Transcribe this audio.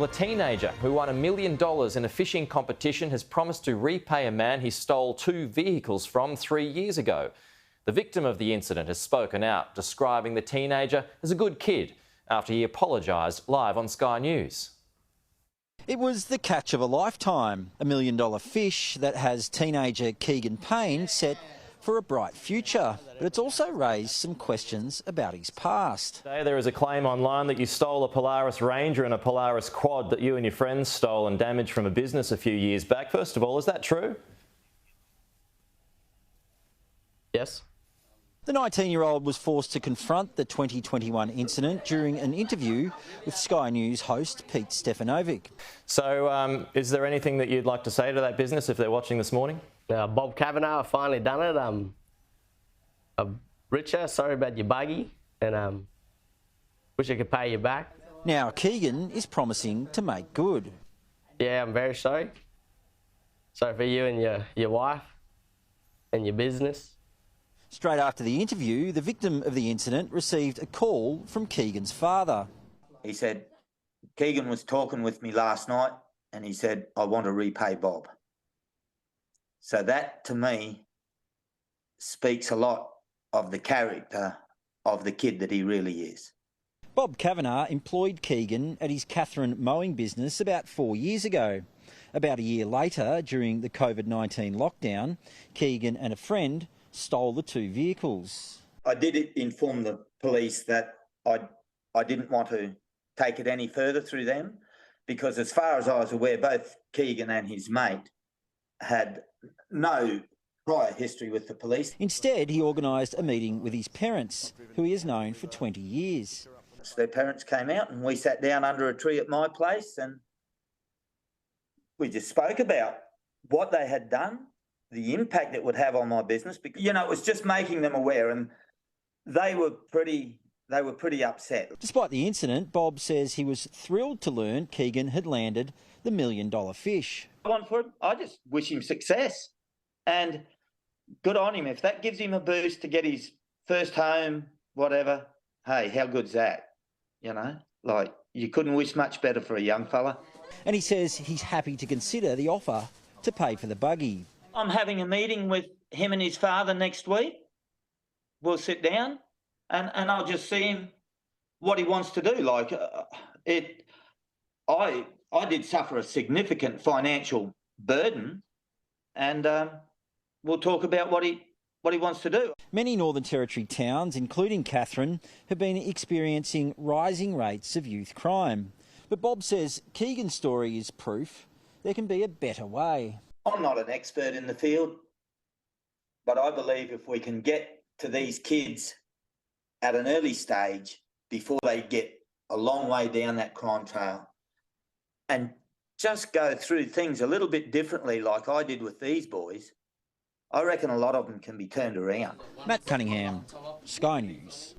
A teenager who won $1 million in a fishing competition has promised to repay a man he stole 2 vehicles from 3 years ago. The victim of the incident has spoken out, describing the teenager as a good kid after he apologised live on Sky News. It was the catch of a lifetime, $1 million fish that has teenager Keegan Payne set for a bright future. But it's also raised some questions about his past. Today there is a claim online that you stole a Polaris Ranger and a Polaris Quad that you and your friends stole and damaged from a business a few years back. First of all, is that true? Yes. The 19-year-old was forced to confront the 2021 incident during an interview with Sky News host Peter Stefanovic. So is there anything that you'd like to say to that business if they're watching this morning? Bob Cavanagh, finally done it. Richard, sorry about your buggy, and wish I could pay you back. Now Keegan is promising to make good. Yeah, I'm very sorry. Sorry for you and your wife and your business. Straight after the interview, the victim of the incident received a call from Keegan's father. He said, Keegan was talking with me last night and he said, I want to repay Bob. So that, to me, speaks a lot of the character of the kid that he really is. Bob Cavanagh employed Keegan at his Katherine mowing business about 4 years ago. About a year later, during the COVID-19 lockdown, Keegan and a friend stole the 2 vehicles. I did inform the police that I didn't want to take it any further through them because as far as I was aware, both Keegan and his mate had no prior history with the police. Instead, he organised a meeting with his parents, who he has known for 20 years. So their parents came out and we sat down under a tree at my place and we just spoke about what they had done, the impact it would have on my business. Because, you know, it was just making them aware and they were pretty upset. Despite the incident, Bob says he was thrilled to learn Keegan had landed the $1 million fish. I just wish him success and good on him. If that gives him a boost to get his first home, whatever, hey, how good's that? You know, like you couldn't wish much better for a young fella. And he says he's happy to consider the offer to pay for the buggy. I'm having a meeting with him and his father next week. We'll sit down and I'll just see him what he wants to do. Like I did suffer a significant financial burden and we'll talk about what he wants to do. Many Northern Territory towns, including Katherine, have been experiencing rising rates of youth crime. But Bob says Keegan's story is proof there can be a better way. I'm not an expert in the field, but I believe if we can get to these kids at an early stage before they get a long way down that crime trail and just go through things a little bit differently like I did with these boys, I reckon a lot of them can be turned around. Matt Cunningham, Sky News.